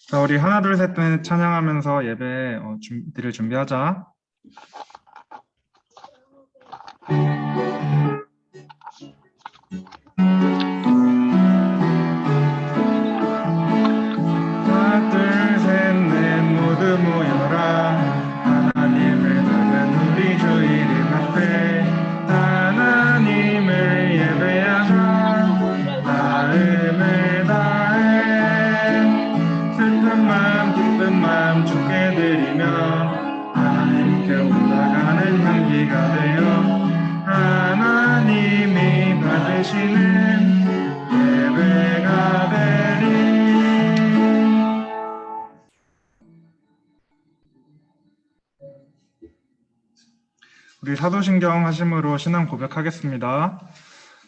자, 우리 하나, 둘, 셋 찬양하면서 예배 드릴 준비하자. 하나, 둘, 셋, 넷 모두 모여라. 하나님을 닮은 우리 주 이름 앞에 하나님을 예배하자. 마음을 다해 슬픈 마음 기쁜 마음 주께 드리며 하나님께 올라가는 향기가 되어 하나님이 받으시는 예배가 되리. 우리 사도신경 하심으로 신앙 고백하겠습니다.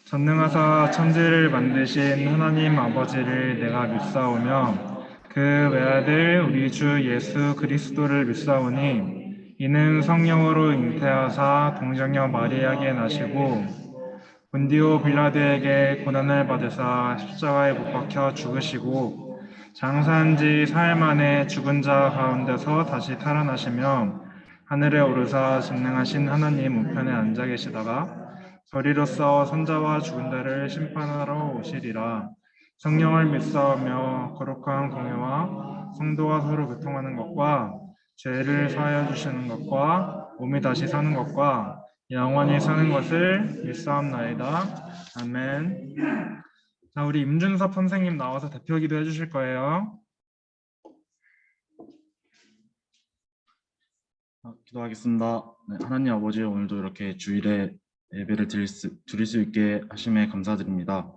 전능하사 천지를 만드신 하나님 아버지를 내가 믿사오며 그 외아들 우리 주 예수 그리스도를 믿사오니 이는 성령으로 잉태하사 동정녀 마리아에게 나시고 본디오 빌라드에게 고난을 받으사 십자가에 못 박혀 죽으시고 장사한 지 사흘 만에 죽은 자 가운데서 다시 살아나시며 하늘에 오르사 전능하신 하나님 우편에 앉아 계시다가 저리로서 선자와 죽은 자를 심판하러 오시리라. 성령을 믿사오며 거룩한 공회와 성도와 서로 교통하는 것과 죄를 사하여 주시는 것과 몸이 다시 사는 것과 영원히 사는 것을 믿사옵나이다. 아멘. 자, 우리 임준섭 선생님 나와서 대표 기도 해주실 거예요. 기도하겠습니다. 네, 하나님 아버지, 오늘도 이렇게 주일에 예배를 드릴 수 있게 하심에 감사드립니다.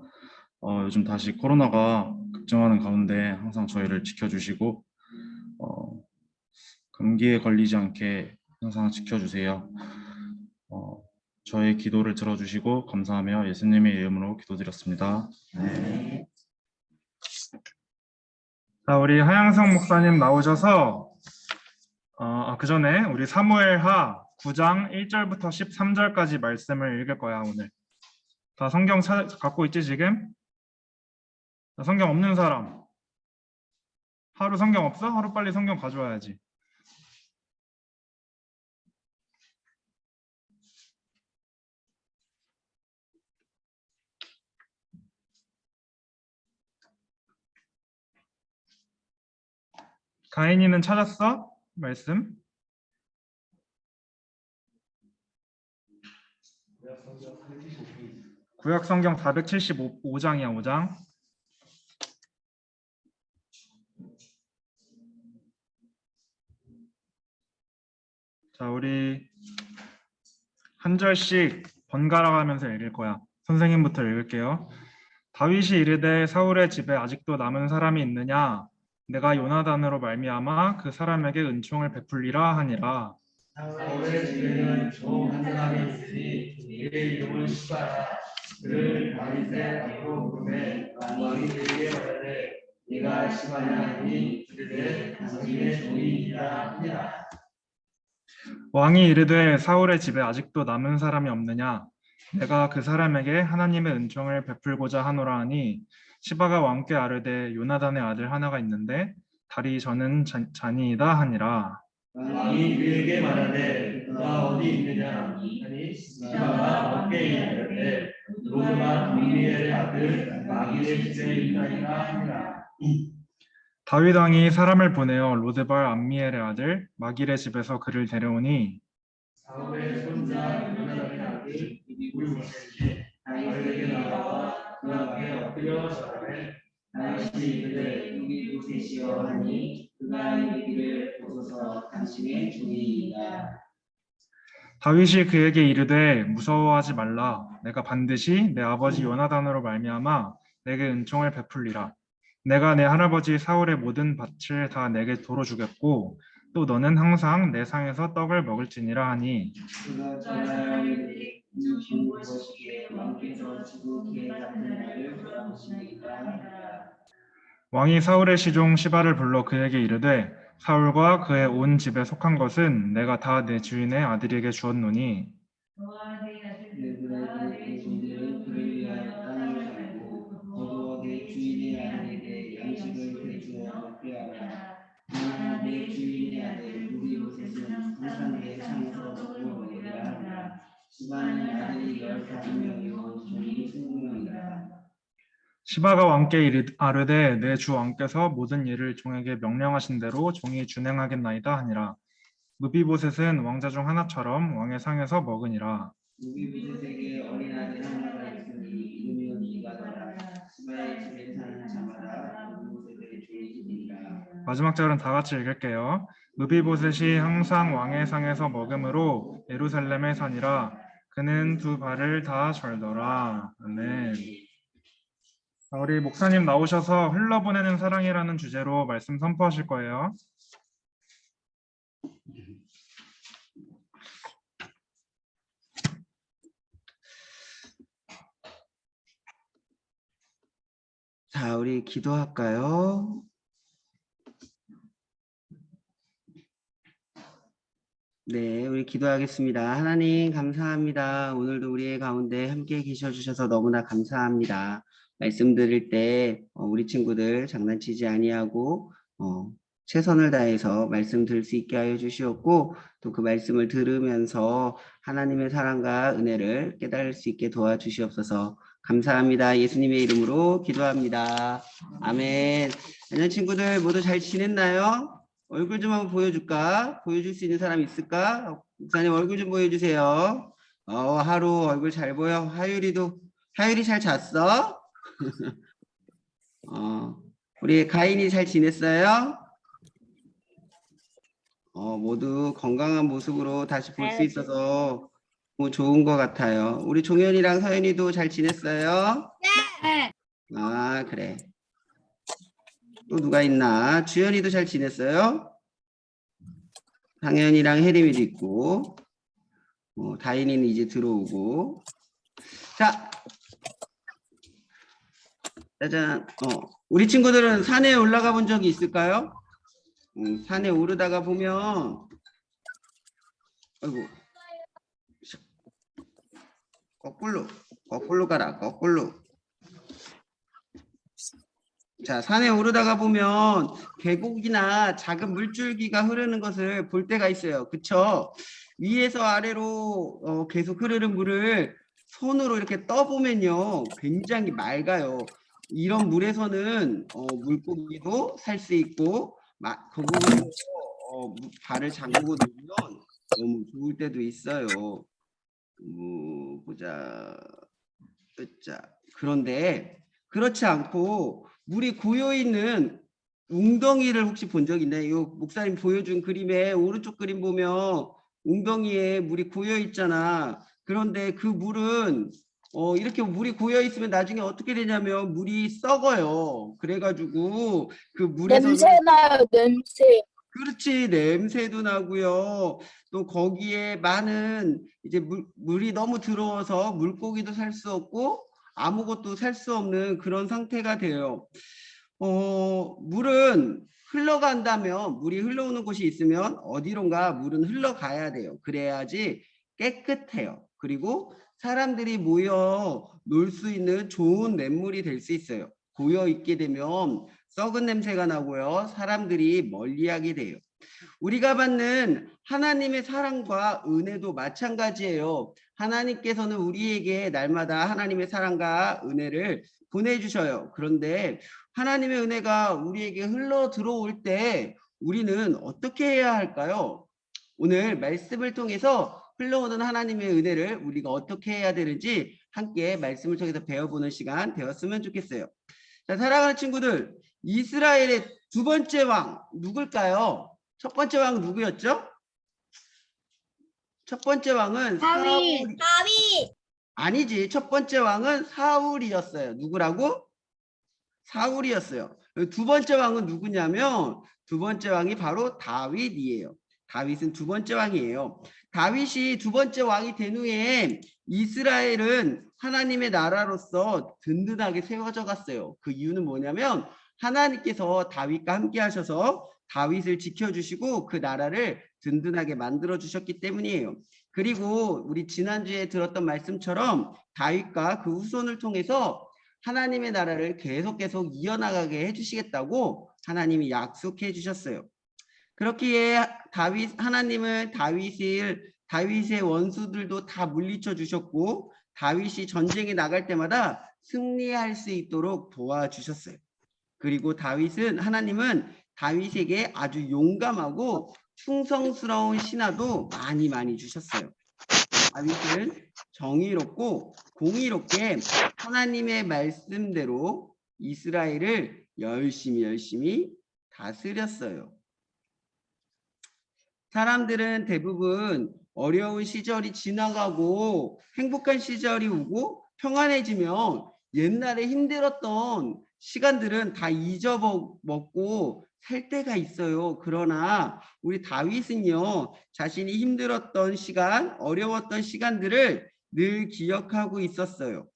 요즘 다시 코로나가 급증하는 가운데 항상 저희를 지켜주시고 감기에 걸리지 않게 항상 지켜주세요. 저의 기도를 들어주시고 감사하며 예수님의 이름으로 기도드렸습니다. 네. 자, 우리 하양성 목사님 나오셔서 그 전에 우리 사무엘하 9장 1절부터 13절까지 말씀을 읽을 거야. 오늘 다 성경 갖고 있지 지금? 자, 성경 없는 사람 하루 성경 없어? 하루 빨리 성경 가져와야지. 가인이는 찾았어? 말씀? 구약 성경 475장이야. 5장. 자, 우리 한 절씩 번갈아 가면서 읽을 거야. 선생님부터 읽을게요. 다윗이 이르되 사울의 집에 아직도 남은 사람이 있느냐? 내가 요나단으로 말미암아 그 사람에게 은총을 베풀리라 하니라. 사울의 집에는 종 한 사람이 있으니 그의 이름은 시바라. 그를 다윗의 앞으로 부르매 왕이 그에게 말하되 네가 시바냐 하니 이르되 당신의 종이니라 하니라. 왕이 이르되 사울의 집에 아직도 남은 사람이 없느냐? 내가 그 사람에게 하나님의 은총을 베풀고자 하노라 하니 시바가 왕께 아뢰되 요나단의 아들 하나가 있는데 다리 저는 잔이이다 하니라. 왕이 그에게 말하되 그가 어디 있느냐 하니 시바가 왕께 이르되 로드바 암미엘의 아들 마길의 집에 있나이다 하니라. 다윗 왕이 사람을 보내어 로드발 암미엘의 아들 마길의 집에서 그를 데려오니 사울의 손자 요나단의 아들 이불못이 다윗에게 나와 그 앞에 엎드려 절하되 다윗이 이르되 여기 계시오 하니 그가 이르기를 보소서 당신의 종이니이다. 다윗이 그에게 이르되 무서워하지 말라. 내가 반드시 내 아버지 요나단으로 말미암아 내게 은총을 베풀리라. 내가 내 할아버지 사울의 모든 밭을 다 내게 도로 주겠고 또 너는 항상 내 상에서 떡을 먹을지니라 하니 그가 전하여 이르되 이는 무엇이기에 왕께서 지구기에 같은 날을 물어보시니까. 왕이 사울의 시종 시바를 불러 그에게 이르되 사울과 그의 온 집에 속한 것은 내가 다 내 주인의 아들에게 주었노니 얘들아 내 종들은 그를 위하여 땅을 갈고 너도 내 주인의 아들에게 양식을 대주어 먹게 하라. 시바가 왕께 아르되 내 주 왕께서 모든 일을 종에게 명령하신 대로 종이 준행하겠나이다 하니라. 무비보셋은 왕자 중 하나처럼 왕의 상에서 먹으니라. 무비보셋에게 어린 아들 하나가 있으니 이름이 미가더라. 시바의 집에 사는 자마다 무비보셋의 주인이니라. 마지막 절은 다 같이 읽을게요. 무비보셋이 항상 왕의 상에서 먹음으로 예루살렘에 사니라. 그는 두 발을 다 절더라. 아멘. 자, 우리 목사님 나오셔서 흘러보내는 사랑이라는 주제로 말씀 선포하실 거예요. 자, 우리 기도할까요? 네, 우리 기도하겠습니다. 하나님 감사합니다. 오늘도 우리의 가운데 함께 계셔 주셔서 너무나 감사합니다. 말씀 드릴 때 우리 친구들 장난치지 아니하고 최선을 다해서 말씀 들을 수 있게 하여 주시옵고 또 그 말씀을 들으면서 하나님의 사랑과 은혜를 깨달을 수 있게 도와주시옵소서. 감사합니다. 예수님의 이름으로 기도합니다. 아멘. 안녕 친구들 모두 잘 지냈나요? 얼굴 좀 한번 보여줄까? 보여줄 수 있는 사람 있을까? 목사님 얼굴 좀 보여주세요. 하루 얼굴 잘 보여. 하율이 잘 잤어? 우리 가인이 잘 지냈어요? 모두 건강한 모습으로 다시 볼 수 있어서 너무 좋은 것 같아요. 우리 종현이랑 서연이도 잘 지냈어요? 네. 아, 그래. 또 누가 있나? 주연이도 잘 지냈어요? 당연이랑 혜림이도 있고, 다인이는 이제 들어오고. 자, 짜잔. 우리 친구들은 산에 올라가 본 적이 있을까요? 산에 오르다가 보면, 아이고, 거꾸로 가라, 거꾸로. 자, 산에 오르다가 보면 계곡이나 작은 물줄기가 흐르는 것을 볼 때가 있어요. 그쵸? 위에서 아래로 계속 흐르는 물을 손으로 이렇게 떠보면요. 굉장히 맑아요. 이런 물에서는 물고기도 살 수 있고 거기서 발을 잠그고 놀면 너무 좋을 때도 있어요. 보자. 그런데 그렇지 않고 물이 고여있는 웅덩이를 혹시 본 적 있나요? 이 목사님 보여준 그림에 오른쪽 그림 보면 웅덩이에 물이 고여 있잖아. 그런데 그 물은 이렇게 물이 고여 있으면 나중에 어떻게 되냐면 물이 썩어요. 그래가지고 그 물에서는 냄새 나요, 냄새. 그렇지, 냄새도 나고요. 또 거기에 많은 이제 물이 너무 들어와서 물고기도 살 수 없고 아무것도 살 수 없는 그런 상태가 돼요. 물은 흘러간다면 물이 흘러오는 곳이 있으면 어디론가 물은 흘러가야 돼요. 그래야지 깨끗해요. 그리고 사람들이 모여 놀 수 있는 좋은 냇물이 될 수 있어요. 고여 있게 되면 썩은 냄새가 나고요. 사람들이 멀리하게 돼요. 우리가 받는 하나님의 사랑과 은혜도 마찬가지예요. 하나님께서는 우리에게 날마다 하나님의 사랑과 은혜를 보내주셔요. 그런데 하나님의 은혜가 우리에게 흘러 들어올 때 우리는 어떻게 해야 할까요? 오늘 말씀을 통해서 흘러오는 하나님의 은혜를 우리가 어떻게 해야 되는지 함께 말씀을 통해서 배워보는 시간 되었으면 좋겠어요. 자, 사랑하는 친구들, 이스라엘의 두 번째 왕 누굴까요? 첫 번째 왕 누구였죠? 첫 번째 왕은 다윗. 아니지. 첫 번째 왕은 사울이었어요. 누구라고? 사울이었어요. 두 번째 왕은 누구냐면 두 번째 왕이 바로 다윗이에요. 다윗은 두 번째 왕이에요. 다윗이 두 번째 왕이 된 후에 이스라엘은 하나님의 나라로서 든든하게 세워져 갔어요. 그 이유는 뭐냐면 하나님께서 다윗과 함께 하셔서 다윗을 지켜주시고 그 나라를 든든하게 만들어 주셨기 때문이에요. 그리고 우리 지난주에 들었던 말씀처럼 다윗과 그 후손을 통해서 하나님의 나라를 계속 이어나가게 해주시겠다고 하나님이 약속해 주셨어요. 그렇기에 하나님은 다윗의 원수들도 다 물리쳐 주셨고 다윗이 전쟁에 나갈 때마다 승리할 수 있도록 도와주셨어요. 그리고 하나님은 다윗에게 아주 용감하고 충성스러운 신하도 많이 주셨어요. 다윗은 정의롭고 공의롭게 하나님의 말씀대로 이스라엘을 열심히 다스렸어요. 사람들은 대부분 어려운 시절이 지나가고 행복한 시절이 오고 평안해지면 옛날에 힘들었던 시간들은 다 잊어먹고 살 때가 있어요. 그러나 우리 다윗은요, 자신이 힘들었던 시간, 어려웠던 시간들을 늘 기억하고 있었어요.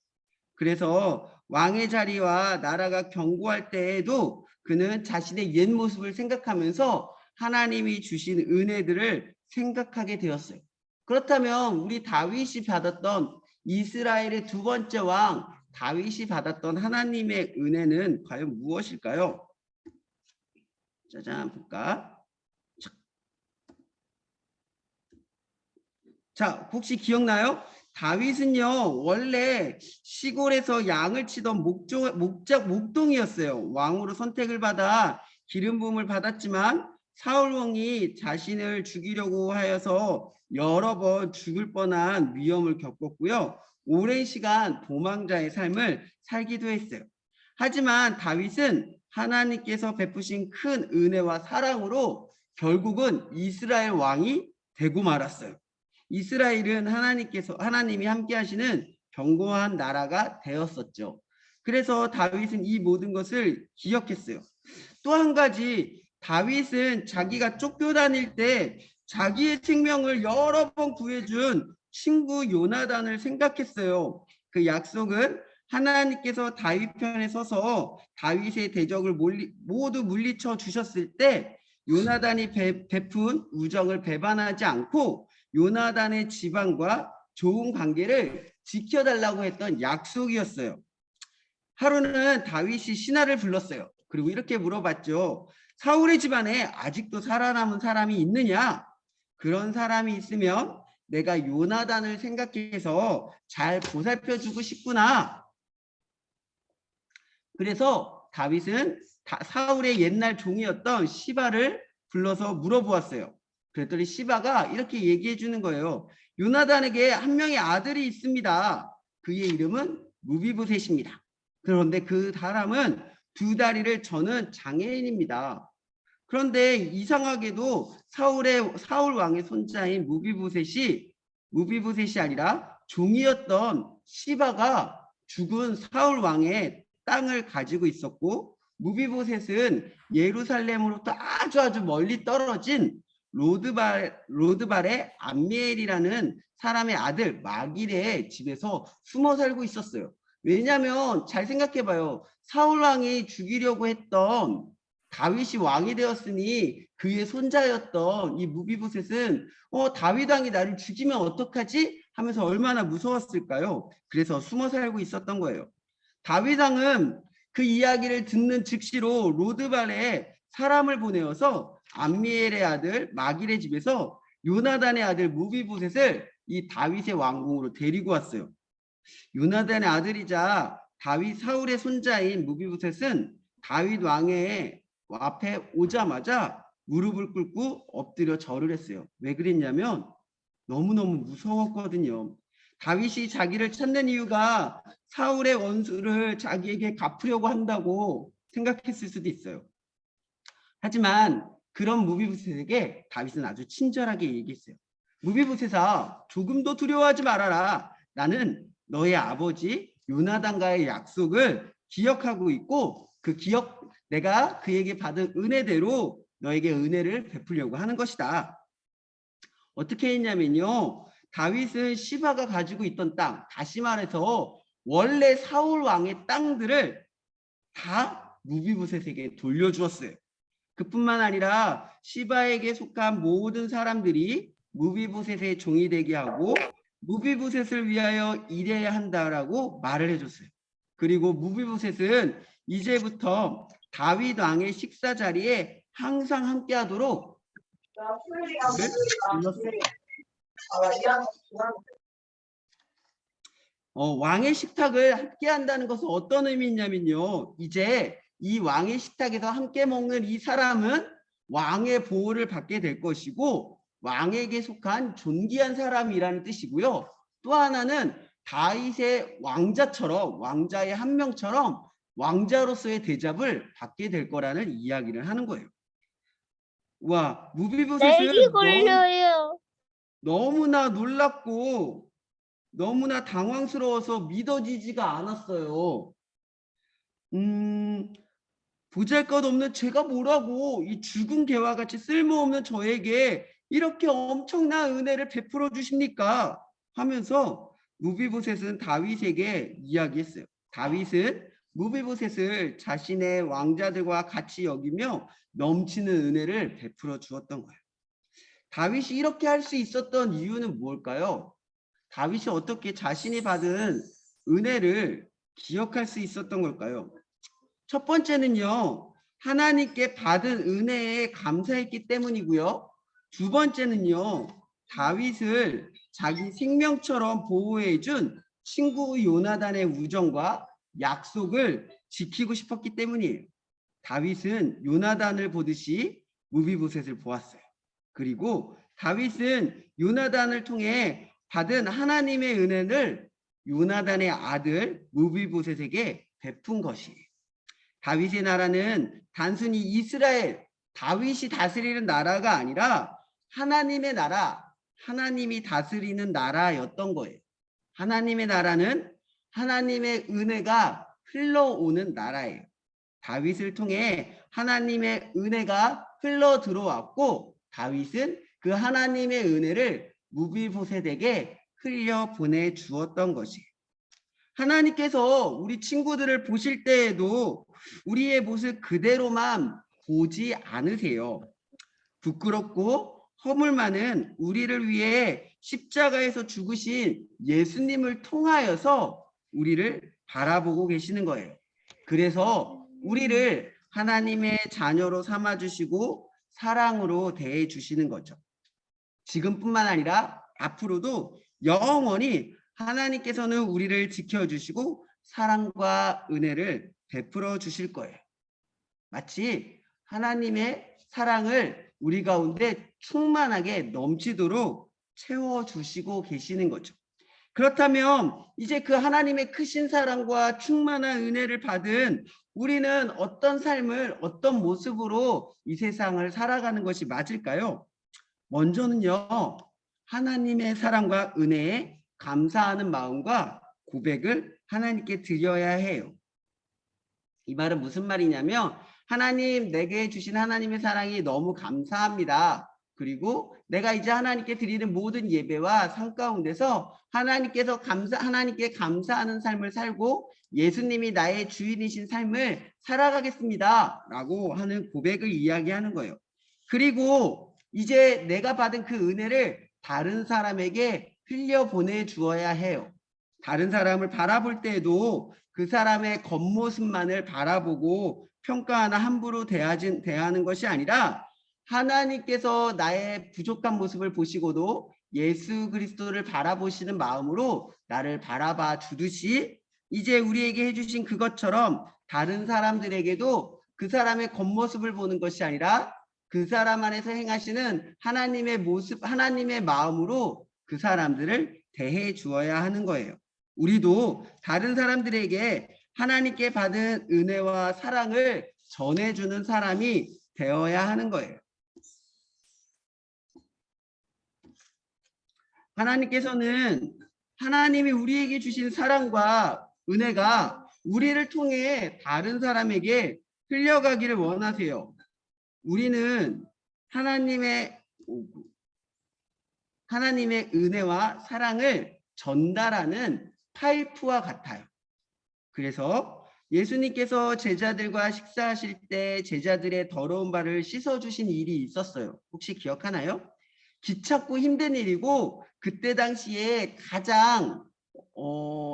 그래서 왕의 자리와 나라가 견고할 때에도 그는 자신의 옛 모습을 생각하면서 하나님이 주신 은혜들을 생각하게 되었어요. 그렇다면 우리 다윗이 받았던 이스라엘의 두 번째 왕 다윗이 받았던 하나님의 은혜는 과연 무엇일까요? 짜잔 볼까? 자, 혹시 기억나요? 다윗은요, 원래 시골에서 양을 치던 목동이었어요. 왕으로 선택을 받아 기름 부음을 받았지만 사울 왕이 자신을 죽이려고 하여서 여러 번 죽을 뻔한 위험을 겪었고요. 오랜 시간 도망자의 삶을 살기도 했어요. 하지만 다윗은 하나님께서 베푸신 큰 은혜와 사랑으로 결국은 이스라엘 왕이 되고 말았어요. 이스라엘은 하나님이 함께 하시는 견고한 나라가 되었었죠. 그래서 다윗은 이 모든 것을 기억했어요. 또 한 가지, 다윗은 자기가 쫓겨다닐 때 자기의 생명을 여러 번 구해준 친구 요나단을 생각했어요. 그 약속은 하나님께서 다윗 편에 서서 다윗의 대적을 모두 물리쳐 주셨을 때 요나단이 베푼 우정을 배반하지 않고 요나단의 집안과 좋은 관계를 지켜달라고 했던 약속이었어요. 하루는 다윗이 신하를 불렀어요. 그리고 이렇게 물어봤죠. 사울의 집안에 아직도 살아남은 사람이 있느냐? 그런 사람이 있으면 내가 요나단을 생각해서 잘 보살펴주고 싶구나. 그래서 다윗은 사울의 옛날 종이었던 시바를 불러서 물어보았어요. 그랬더니 시바가 이렇게 얘기해 주는 거예요. 요나단에게 한 명의 아들이 있습니다. 그의 이름은 무비보셋입니다. 그런데 그 사람은 두 다리를 저는 장애인입니다. 그런데 이상하게도 사울 왕의 손자인 무비보셋이 아니라 종이었던 시바가 죽은 사울 왕의 땅을 가지고 있었고, 무비보셋은 예루살렘으로부터 아주 멀리 떨어진 로드발의 암미엘이라는 사람의 아들 마길의 집에서 숨어 살고 있었어요. 왜냐하면 잘 생각해봐요. 사울 왕이 죽이려고 했던 다윗이 왕이 되었으니 그의 손자였던 이 무비보셋은 다윗 왕이 나를 죽이면 어떡하지? 하면서 얼마나 무서웠을까요? 그래서 숨어 살고 있었던 거예요. 다윗 왕은 그 이야기를 듣는 즉시로 로드발에 사람을 보내어서 암미엘의 아들 마길의 집에서 요나단의 아들 무비보셋을 이 다윗의 왕궁으로 데리고 왔어요. 요나단의 아들이자 다윗 사울의 손자인 무비보셋은 다윗 왕의 앞에 오자마자 무릎을 꿇고 엎드려 절을 했어요. 왜 그랬냐면 너무너무 무서웠거든요. 다윗이 자기를 찾는 이유가 사울의 원수를 자기에게 갚으려고 한다고 생각했을 수도 있어요. 하지만 그런 무비보셋에게 다윗은 아주 친절하게 얘기했어요. 무비보셋아, 조금도 두려워하지 말아라. 나는 너의 아버지 요나단과의 약속을 기억하고 있고 내가 그에게 받은 은혜대로 너에게 은혜를 베풀려고 하는 것이다. 어떻게 했냐면요. 다윗은 시바가 가지고 있던 땅, 다시 말해서 원래 사울 왕의 땅들을 다 무비보셋에게 돌려주었어요. 그뿐만 아니라 시바에게 속한 모든 사람들이 무비보셋의 종이 되게 하고 무비보셋을 위하여 일해야 한다라고 말을 해줬어요. 그리고 무비보셋은 이제부터 다윗 왕의 식사 자리에 항상 함께하도록 불렀어요. 왕의 식탁을 함께 한다는 것은 어떤 의미냐면요. 이제 이 왕의 식탁에서 함께 먹는 이 사람은 왕의 보호를 받게 될 것이고 왕에게 속한 존귀한 사람이라는 뜻이고요. 또 하나는 다윗의 왕자처럼 왕자의 한 명처럼 왕자로서의 대접을 받게 될 거라는 이야기를 하는 거예요. 와, 무비보셋은 내기 걸려요. 너무나 놀랍고 너무나 당황스러워서 믿어지지가 않았어요. 보잘것없는 제가 뭐라고 이 죽은 개와 같이 쓸모없는 저에게 이렇게 엄청난 은혜를 베풀어 주십니까? 하면서 무비보셋은 다윗에게 이야기했어요. 다윗은 무비보셋을 자신의 왕자들과 같이 여기며 넘치는 은혜를 베풀어 주었던 거예요. 다윗이 이렇게 할 수 있었던 이유는 뭘까요? 다윗이 어떻게 자신이 받은 은혜를 기억할 수 있었던 걸까요? 첫 번째는요, 하나님께 받은 은혜에 감사했기 때문이고요. 두 번째는요, 다윗을 자기 생명처럼 보호해준 친구 요나단의 우정과 약속을 지키고 싶었기 때문이에요. 다윗은 요나단을 보듯이 무비보셋을 보았어요. 그리고 다윗은 요나단을 통해 받은 하나님의 은혜를 요나단의 아들 무비보셋에게 베푼 것이에요. 다윗의 나라는 단순히 이스라엘, 다윗이 다스리는 나라가 아니라 하나님의 나라, 하나님이 다스리는 나라였던 거예요. 하나님의 나라는 하나님의 은혜가 흘러오는 나라예요. 다윗을 통해 하나님의 은혜가 흘러 들어왔고 다윗은 그 하나님의 은혜를 무비보셋에게 흘려 보내 주었던 것이에요. 하나님께서 우리 친구들을 보실 때에도 우리의 모습 그대로만 보지 않으세요. 부끄럽고 허물 많은 우리를 위해 십자가에서 죽으신 예수님을 통하여서 우리를 바라보고 계시는 거예요. 그래서 우리를 하나님의 자녀로 삼아주시고 사랑으로 대해주시는 거죠. 지금뿐만 아니라 앞으로도 영원히 하나님께서는 우리를 지켜주시고 사랑과 은혜를 베풀어 주실 거예요. 마치 하나님의 사랑을 우리 가운데 충만하게 넘치도록 채워주시고 계시는 거죠. 그렇다면 이제 그 하나님의 크신 사랑과 충만한 은혜를 받은 우리는 어떤 삶을 어떤 모습으로 이 세상을 살아가는 것이 맞을까요? 먼저는요, 하나님의 사랑과 은혜에 감사하는 마음과 고백을 하나님께 드려야 해요. 이 말은 무슨 말이냐면 하나님, 내게 주신 하나님의 사랑이 너무 감사합니다. 그리고 내가 이제 하나님께 드리는 모든 예배와 상 가운데서 하나님께 감사하는 삶을 살고 예수님이 나의 주인이신 삶을 살아가겠습니다. 라고 하는 고백을 이야기하는 거예요. 그리고 이제 내가 받은 그 은혜를 다른 사람에게 흘려보내 주어야 해요. 다른 사람을 바라볼 때에도 그 사람의 겉모습만을 바라보고 평가하나 함부로 대하는 것이 아니라 하나님께서 나의 부족한 모습을 보시고도 예수 그리스도를 바라보시는 마음으로 나를 바라봐 주듯이 이제 우리에게 해주신 그것처럼 다른 사람들에게도 그 사람의 겉모습을 보는 것이 아니라 그 사람 안에서 행하시는 하나님의 모습, 하나님의 마음으로 그 사람들을 대해 주어야 하는 거예요. 우리도 다른 사람들에게 하나님께 받은 은혜와 사랑을 전해주는 사람이 되어야 하는 거예요. 하나님께서는 하나님이 우리에게 주신 사랑과 은혜가 우리를 통해 다른 사람에게 흘려가기를 원하세요. 우리는 하나님의 은혜와 사랑을 전달하는 파이프와 같아요. 그래서 예수님께서 제자들과 식사하실 때 제자들의 더러운 발을 씻어주신 일이 있었어요. 혹시 기억하나요? 귀찮고 힘든 일이고 그때 당시에 가장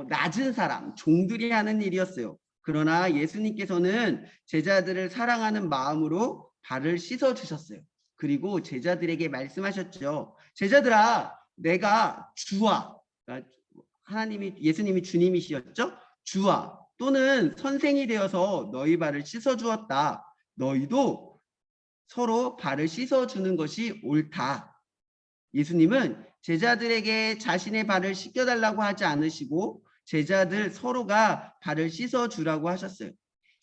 낮은 사람, 종들이 하는 일이었어요. 그러나 예수님께서는 제자들을 사랑하는 마음으로 발을 씻어주셨어요. 그리고 제자들에게 말씀하셨죠. 제자들아, 내가 주와, 하나님이 예수님이 주님이시였죠. 주와 또는 선생이 되어서 너희 발을 씻어 주었다. 너희도 서로 발을 씻어 주는 것이 옳다. 예수님은 제자들에게 자신의 발을 씻겨 달라고 하지 않으시고 제자들 서로가 발을 씻어 주라고 하셨어요.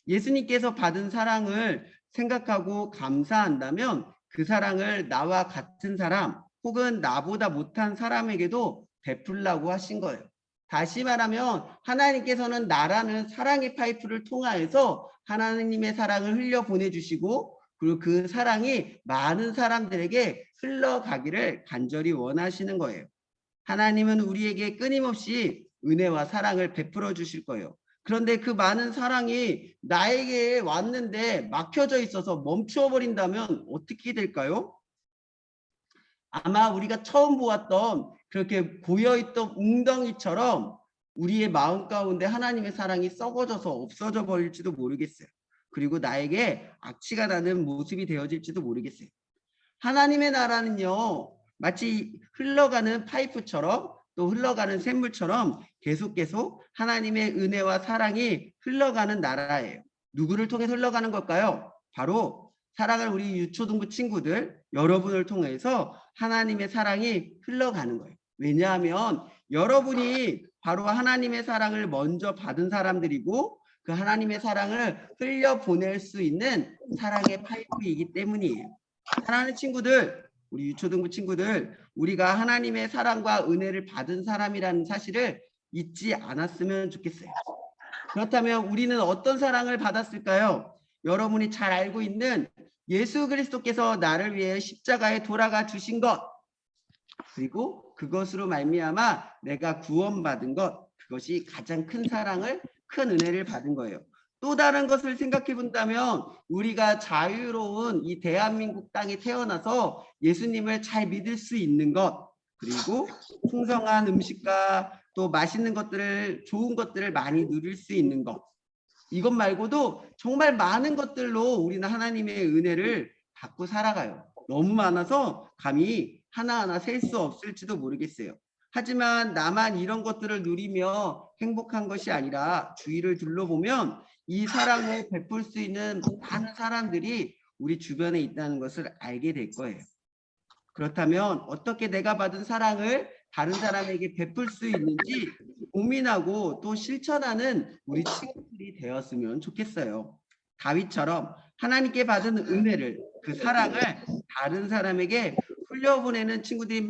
예수님께서 받은 사랑을 생각하고 감사한다면 그 사랑을 나와 같은 사람 혹은 나보다 못한 사람에게도 베풀라고 하신 거예요. 다시 말하면 하나님께서는 나라는 사랑의 파이프를 통하여서 하나님의 사랑을 흘려 보내주시고 그리고 그 사랑이 많은 사람들에게 흘러가기를 간절히 원하시는 거예요. 하나님은 우리에게 끊임없이 은혜와 사랑을 베풀어 주실 거예요. 그런데 그 많은 사랑이 나에게 왔는데 막혀져 있어서 멈추어 버린다면 어떻게 될까요? 아마 우리가 처음 보았던 그렇게 고여있던 웅덩이처럼 우리의 마음 가운데 하나님의 사랑이 썩어져서 없어져 버릴지도 모르겠어요. 그리고 나에게 악취가 나는 모습이 되어질지도 모르겠어요. 하나님의 나라는요, 마치 흘러가는 파이프처럼 또 흘러가는 샘물처럼 계속 하나님의 은혜와 사랑이 흘러가는 나라예요. 누구를 통해 흘러가는 걸까요? 바로 사랑하는 우리 유초등부 친구들, 여러분을 통해서 하나님의 사랑이 흘러가는 거예요. 왜냐하면 여러분이 바로 하나님의 사랑을 먼저 받은 사람들이고 그 하나님의 사랑을 흘려보낼 수 있는 사랑의 파이프이기 때문이에요. 사랑하는 친구들, 우리 유초등부 친구들, 우리가 하나님의 사랑과 은혜를 받은 사람이라는 사실을 잊지 않았으면 좋겠어요. 그렇다면 우리는 어떤 사랑을 받았을까요? 여러분이 잘 알고 있는 예수 그리스도께서 나를 위해 십자가에 돌아가 주신 것, 그리고 그것으로 말미암아 내가 구원받은 것, 그것이 가장 큰 사랑을, 큰 은혜를 받은 거예요. 또 다른 것을 생각해 본다면 우리가 자유로운 이 대한민국 땅에 태어나서 예수님을 잘 믿을 수 있는 것, 그리고 풍성한 음식과 또 맛있는 것들을, 좋은 것들을 많이 누릴 수 있는 것, 이것 말고도 정말 많은 것들로 우리는 하나님의 은혜를 받고 살아가요. 너무 많아서 감히 하나하나 셀 수 없을지도 모르겠어요. 하지만 나만 이런 것들을 누리며 행복한 것이 아니라 주위를 둘러보면 이 사랑을 베풀 수 있는 많은 사람들이 우리 주변에 있다는 것을 알게 될 거예요. 그렇다면 어떻게 내가 받은 사랑을 다른 사람에게 베풀 수 있는지 고민하고 또 실천하는 우리 친구들이 되었으면 좋겠어요. 다윗처럼 하나님께 받은 은혜를, 그 사랑을 다른 사람에게 흘려보내는 친구들이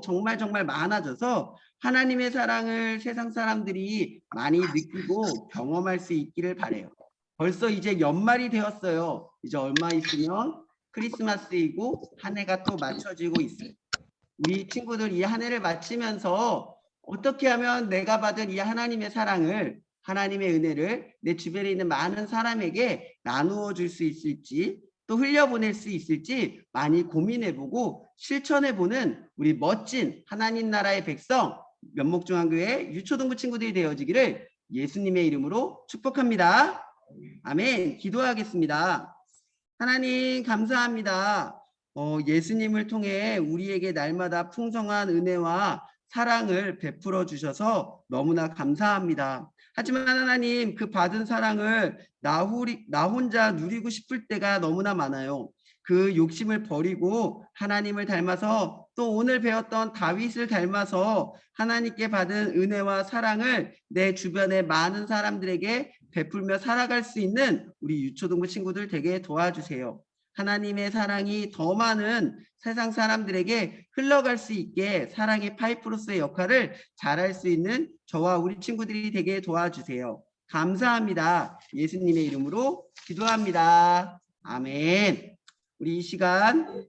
정말 많아져서 하나님의 사랑을 세상 사람들이 많이 느끼고 경험할 수 있기를 바라요. 벌써 이제 연말이 되었어요. 이제 얼마 있으면 크리스마스이고 한 해가 또 맞춰지고 있어요. 우리 친구들 이 한 해를 마치면서 어떻게 하면 내가 받은 이 하나님의 사랑을, 하나님의 은혜를 내 주변에 있는 많은 사람에게 나누어 줄 수 있을지, 또 흘려보낼 수 있을지 많이 고민해보고 실천해보는 우리 멋진 하나님 나라의 백성, 면목중앙교회 유초등부 친구들이 되어지기를 예수님의 이름으로 축복합니다. 아멘. 기도하겠습니다. 하나님 감사합니다. 예수님을 통해 우리에게 날마다 풍성한 은혜와 사랑을 베풀어 주셔서 너무나 감사합니다. 하지만 하나님, 그 받은 사랑을 나 혼자 누리고 싶을 때가 너무나 많아요. 그 욕심을 버리고 하나님을 닮아서 또 오늘 배웠던 다윗을 닮아서 하나님께 받은 은혜와 사랑을 내 주변의 많은 사람들에게 베풀며 살아갈 수 있는 우리 유초등부 친구들 되게 도와주세요. 하나님의 사랑이 더 많은 세상 사람들에게 흘러갈 수 있게 사랑의 파이프로서의 역할을 잘할 수 있는 저와 우리 친구들이 되게 도와주세요. 감사합니다. 예수님의 이름으로 기도합니다. 아멘. 우리 이 시간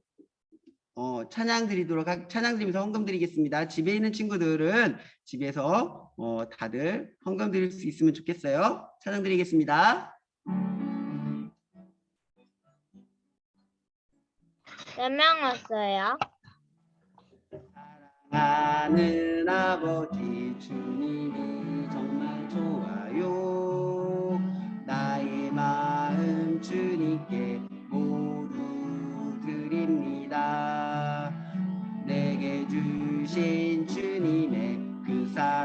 찬양 드리면서 헌금 드리겠습니다. 집에 있는 친구들은 집에서 다들 헌금 드릴 수 있으면 좋겠어요. 찬양 드리겠습니다. 몇 명 왔어요? 사랑하는 아버지 주님이 정말 좋아요. 나의 마음 주님께 모두 드립니다. 내게 주신 주님의 그 사랑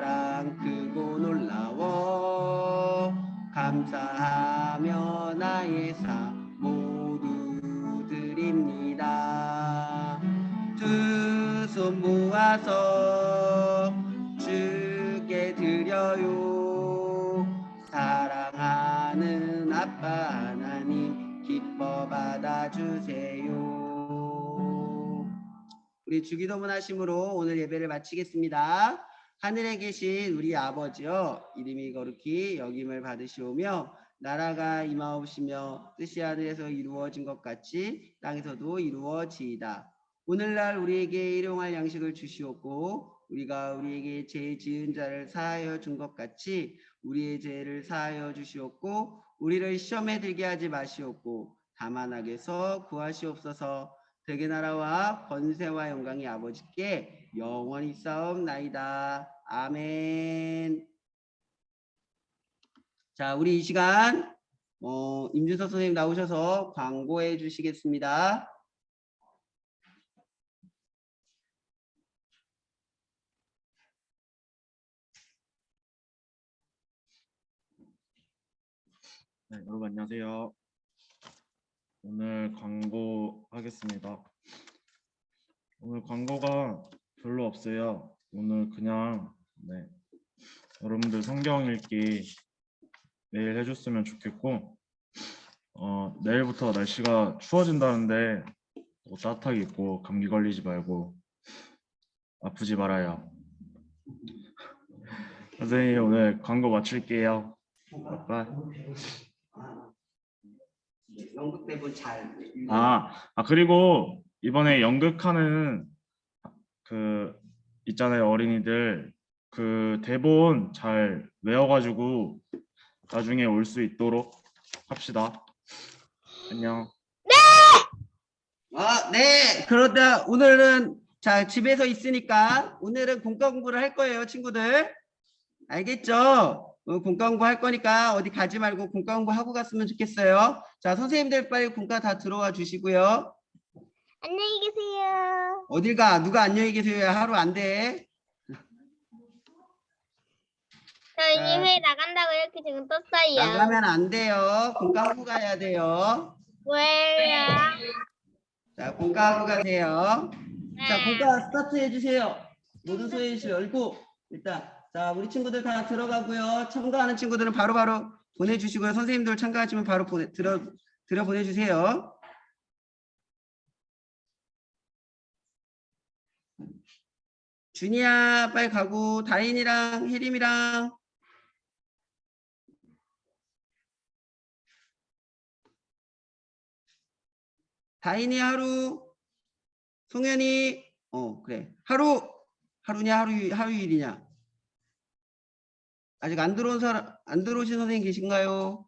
감사하며 나의 사 모두 드립니다. 두 손 모아서 주께 드려요. 사랑하는 아빠 하나님 기뻐 받아주세요. 우리 주기도문 하심으로 오늘 예배를 마치겠습니다. 하늘에 계신 우리 아버지여, 이름이 거룩히 여김을 받으시오며 나라가 임하옵시며 뜻이 하늘에서 이루어진 것 같이 땅에서도 이루어지이다. 오늘날 우리에게 일용할 양식을 주시옵고 우리가 우리에게 죄 지은 자를 사하여 준 것 같이 우리의 죄를 사하여 주시옵고 우리를 시험에 들게 하지 마시옵고 다만 악에서 구하시옵소서. 대개 나라와 권세와 영광이 아버지께 영원히 싸움나이다. 아멘. 자, 우리 이 시간 임준석 선생님 나오셔서 광고해 주시겠습니다. 네, 여러분 안녕하세요. 오늘 광고하겠습니다. 오늘 광고가 별로 없어요. 오늘 그냥 여러분들 성경 읽기 매일 해줬으면 좋겠고 내일부터 날씨가 추워진다는데 따뜻하게 입고 감기 걸리지 말고 아프지 말아요. 선생님 오늘 광고 마칠게요. 빠빠이. 연극 대본 잘. 그리고 이번에 연극하는 그 있잖아요, 어린이들 그 대본 잘 외워가지고 나중에 올 수 있도록 합시다. 안녕. 네. 그러다 오늘은 자 집에서 있으니까 오늘은 공과 공부를 할 거예요, 친구들. 알겠죠? 공과 공부 할 거니까 어디 가지 말고 공과 공부 하고 갔으면 좋겠어요. 자, 선생님들 빨리 공과 다 들어와 주시고요. 안녕히 계세요. 어딜 가? 누가 안녕히 계세요? 하루 안 돼. 저 이미 회의 나간다고 이렇게 지금 떴어요. 나가면 안 돼요. 공과 하고 가야 돼요. 왜요? 자, 공과 하고 가세요. 자, 네. 공과 스타트 해주세요. 모든 소회실 열고 일단 자 우리 친구들 다 들어가고요. 참가하는 친구들은 바로바로 보내주시고요. 선생님들 참가하시면 바로 들어 보내주세요. 준이야 빨리 가고 다인이랑 혜림이랑 다인이 하루 송현이 그래 하루냐 하루일이냐 아직 안 들어온 사람 안 들어오신 선생님 계신가요?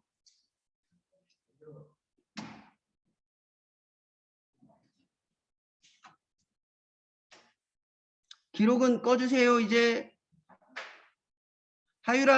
기록은 꺼주세요. 이제 하유라